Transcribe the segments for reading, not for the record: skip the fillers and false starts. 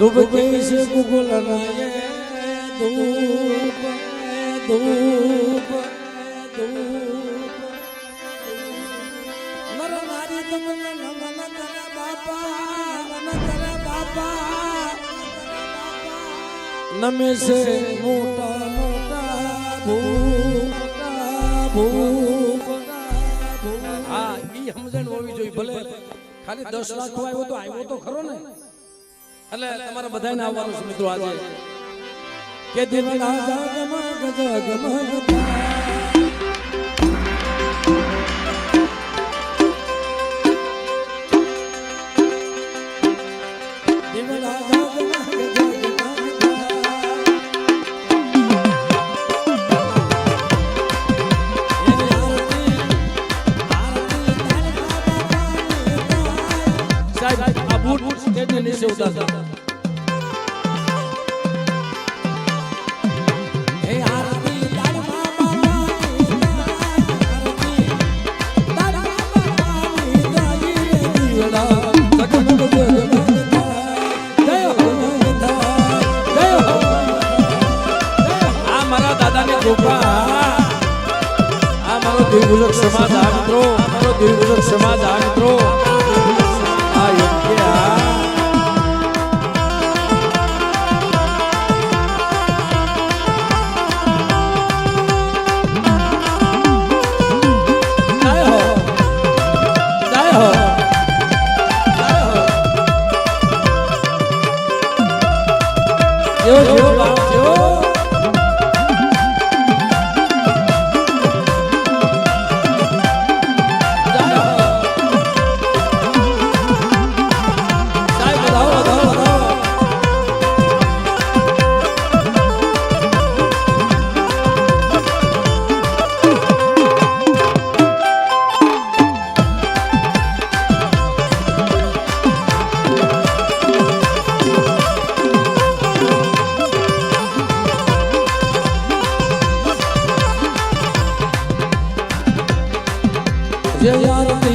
ધૂપ કેસે કુકુલ નાયે ધૂપ ધૂપ ધૂપ નર નારી તમને નમન કરે બાપા નમે સે મોટા મોટા ભૂપ હા ઈ સમજણ હોવી જોઈએ ભલે ખાલી 10 લાખ આવ્યો તો ખરો ને એટલે તમારે બધાને આવવાનું છે મિત્રો આજે કે દિલના જગમગ જગમગ દિલના से उतारता हे आरती लाल मामा आ मारा दादा ने कृपा आ मारो दिवगुजर समाज आ मित्रों मारो दिवगुजर समाज आ मित्रों आ योग्य जय आरती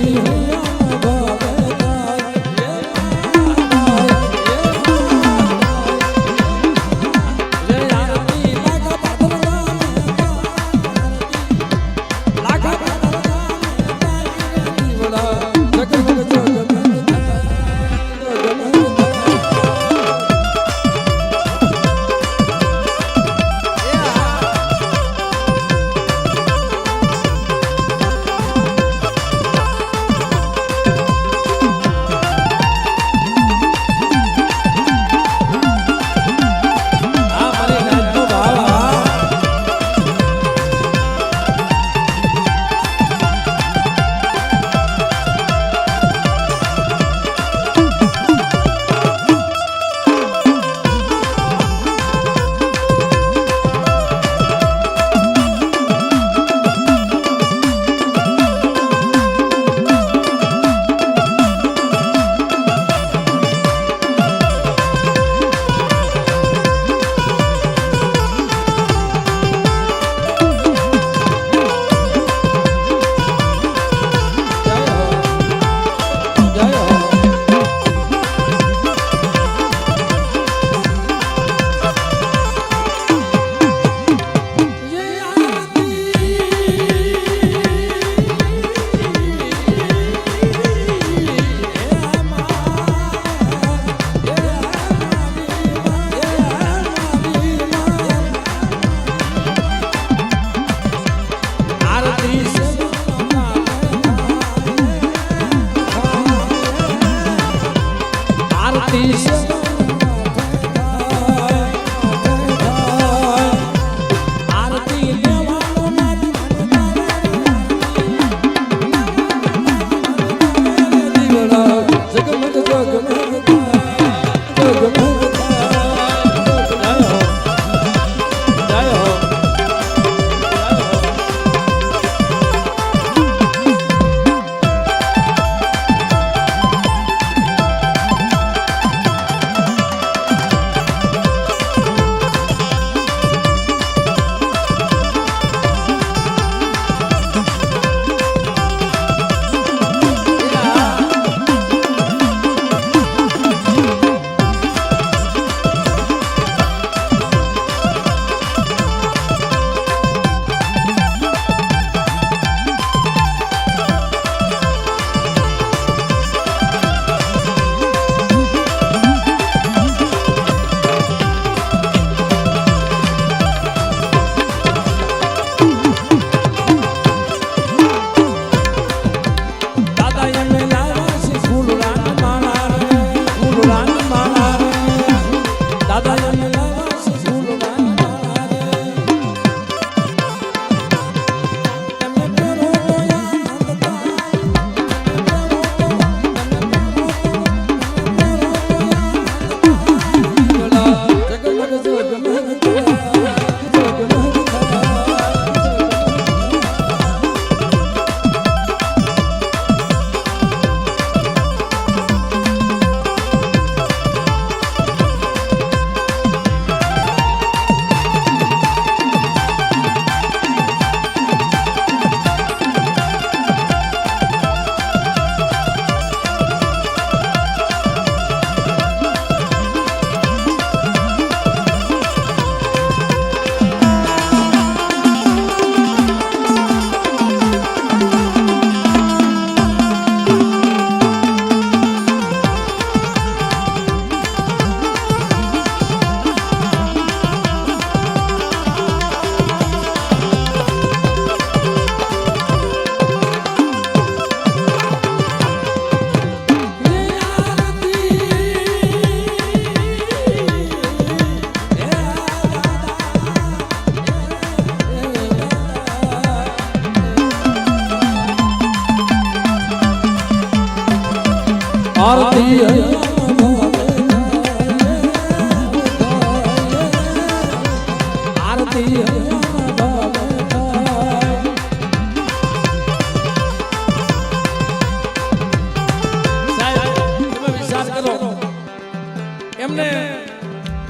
એમને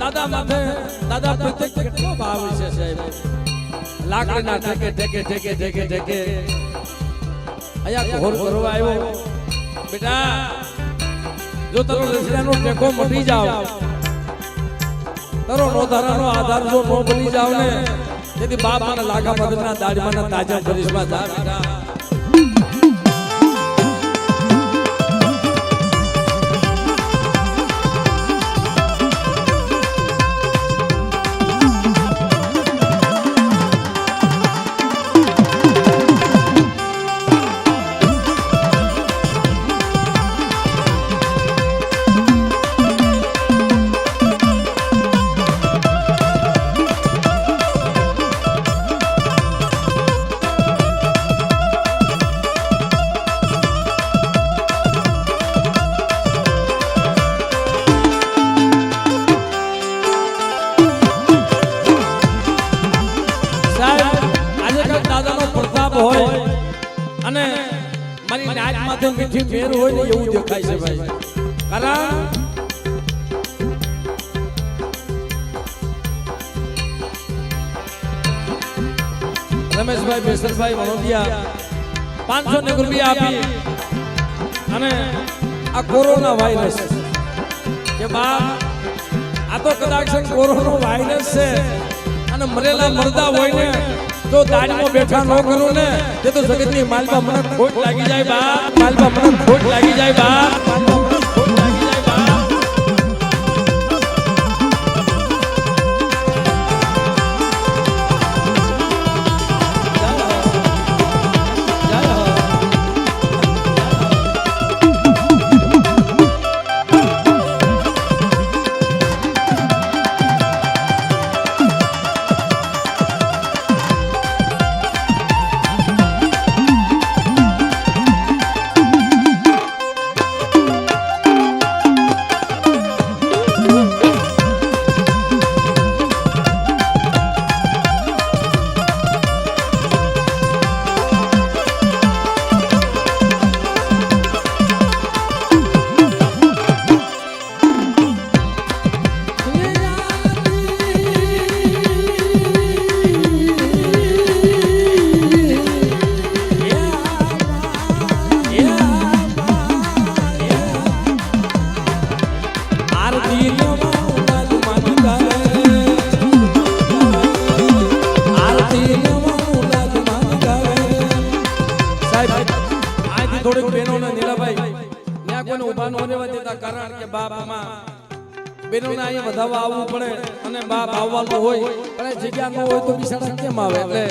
દાદા માથે દાદા પ્રત્યે કેટલો ભાવ છે સાહેબ. લાકડીના ઠેકે ઠેકે ઠેકે ઠેકે ઠેકે અહીંયા ઘોર કરવા આવ્યો. બેટા જો તારો રસિયાનો ટેકો મટી જાવ, તારો નોધારાનો આધાર જો નો બની જાવ ને, તેથી બાપ મને લાખા પદના દાઢીમાં તાજા ફરીશમાં જા બેટા. અને મારી નાક માથે મીઠી મેર હોય ને એવું દેખાય છે ભાઈ. કારણ રમેશભાઈ બેસરભાઈ વણોદિયા 500 રૂપિયા આપી અને આ કોરોના વાયરસ કે બા આ તો કદાચ કોરોના વાયરસ છે અને મરેલા મરદા હોય ને તો દાડીમાં બેઠા ન કરું ને તે તો જગતની માલબા મને ખોટ લાગી જાય બા. માલબા મને ખોટ લાગી જાય બા. માલબા મને ખોટ લાગી જાય બા. થોડીક બહેનો ને નીલાભાઈ ત્યાં કોઈને ઉભા ન રહેવા દેતા, કારણ કે બાપમાં બહેનોને અહીંયા વધાવવા આવવું પડે અને બાપ આવવાનું હોય પણ જગ્યા ન હોય તો બિચારા કેમ આવે. એટલે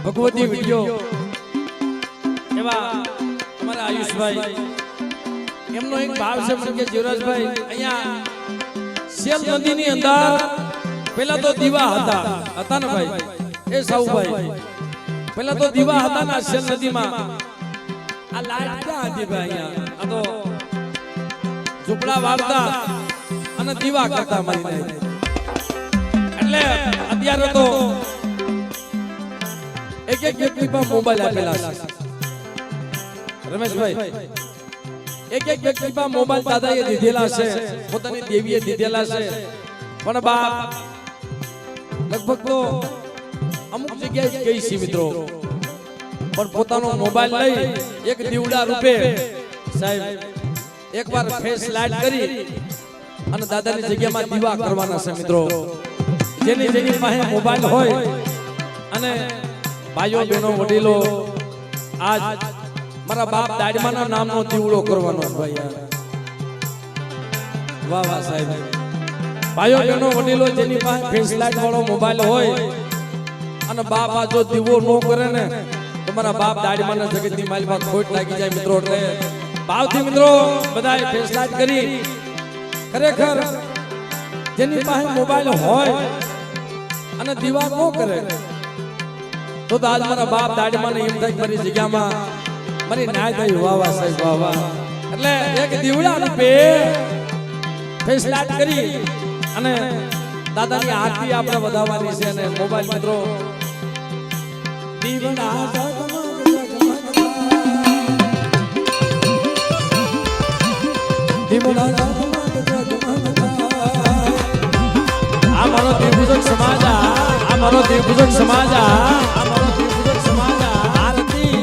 ભગવતી વિડિયો એવા અમારા આયુષભાઈ એમનો એક ભાવ છે કે જીવરાજભાઈ અહીંયા શેલ નદીની અંદર પેલા તો દીવા હતા ને ભાઈ એ સાઉભાઈ પેલા તો દીવા હતા ને શેલ નદીમાં આ લાઈટ ક્યાં હતી ભાઈ અહીંયા આ તો ઝૂંપડા વાવતા અને દીવા કરતા મારી એટલે અત્યારે તો એક વ્યક્તિ પર મોબાઈલ આપેલા છે રમેશભાઈ એક વ્યક્તિ પર મોબાઈલ દાદાએ દીધેલા છે પોતાની દેવીએ દીધેલા છે પણ બાપ લગભગ તો અમુક જગ્યાએ ગઈ છે મિત્રો પણ પોતાનો મોબાઈલ લઈ એક દીવડા રૂપે સાહેબ એકવાર ફેસ લાઈટ કરી અને દાદાની જગ્યામાં દીવા કરવાના છે મિત્રો જેની પાસે મોબાઈલ હોય અને ભાઈઓ બહેનો વડીલો આજ મારા બાપ દાડમાના નામનો દીવડો કરવાનો ભાઈ યાર વાહ વાહ સાહેબ ભાઈઓ બહેનો વડીલો જેની પાસે ફેસ લાઈટ વાળો મોબાઈલ હોય અને બાપ આ જો દીવો નો કરે ને તો મારા બાપ દાડમાના જગતની માલમાં ખોટ લાગી જાય મિત્રો એટલે ભાવથી મિત્રો બધાએ ફેસ લાઈટ કરી ખરેખર જેની પાસે મોબાઈલ હોય અને દીવા નો કરે તો આજ મારા બાપ દાડમાને એમ થાય મારી જગ્યામાં મારી નાય થઈ વાહ વાહ સાહેબ વાહ વાહ એટલે એક દીવડા રૂપે ફેસ લાઈટ કરી અને દાદાની આરતી આપણે વધાવવાની છે અને મોબાઈલ મિત્રો દીવડા આ મારો દેવપૂજક સમાજ આ મારો દેવપૂજક સમાજ આ મારો દેવપૂજક સમાજ આરતી